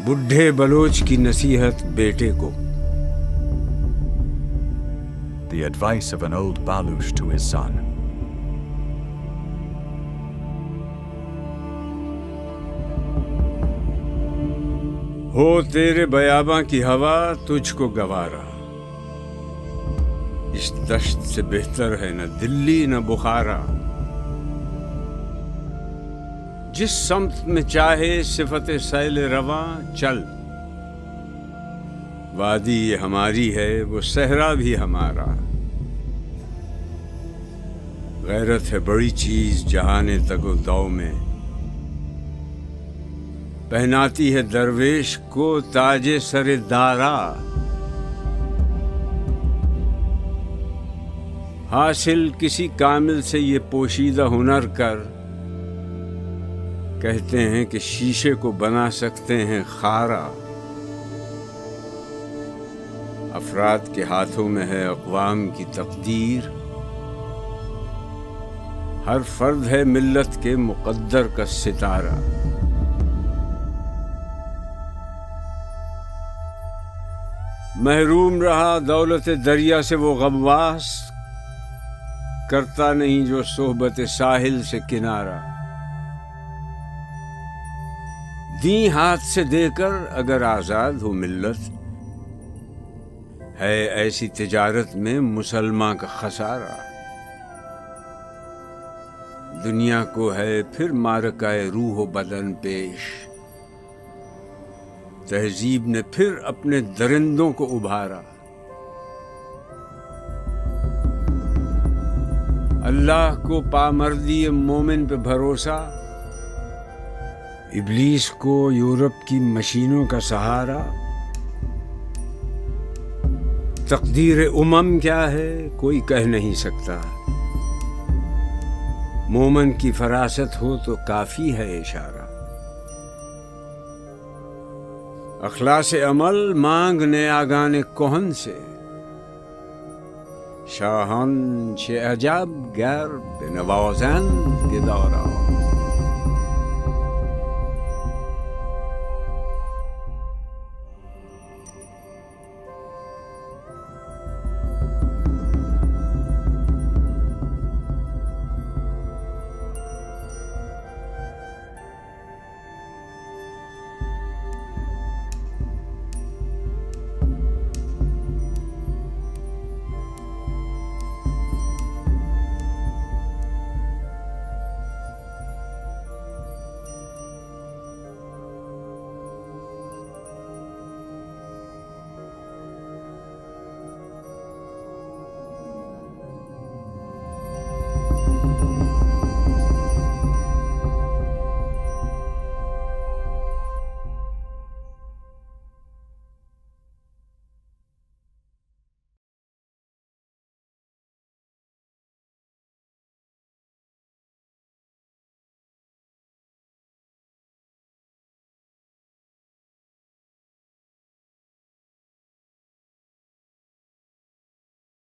बुढ़े बलोच की नसीहत बेटे को। The advice of an old Baluch to his son. हो तेरे बयाबां की हवा तुझको गवारा, इस दश्त से बेहतर है न दिल्ली न बुखारा। जिस सम्त में चाहे सिफत सैल रवां चल, वादी ये हमारी है वो सहरा भी हमारा। गैरत है बड़ी चीज जहाने तगो दौ में, पहनाती है दरवेश को ताजे सरे दारा। हासिल किसी कामिल से ये पोशीदा हुनर कर, कहते हैं कि शीशे को बना सकते हैं खारा। अफराद के हाथों में है अक़वाम की तक़दीर, हर फर्द है मिल्लत के मुक़द्दर का सितारा। महरूम रहा दौलत दरिया से वो गव्वास, करता नहीं जो सोहबत साहिल से किनारा। दी हाथ से देकर अगर आजाद हो मिल्लत, है ऐसी तिजारत में मुसलमान का खसारा। दुनिया को है फिर मारकाए रूह बदन पेश, तहजीब ने फिर अपने दरिंदों को उभारा। अल्लाह को पामर्दी मोमिन पे भरोसा, इब्लीस को यूरोप की मशीनों का सहारा। तकदीर उमम क्या है कोई कह नहीं सकता, मोमन की फरासत हो तो काफी है इशारा। अखलास अमल मांगने आगाने कोहन से, शाहन शे अजब गर बेनवाज़न के दौरा।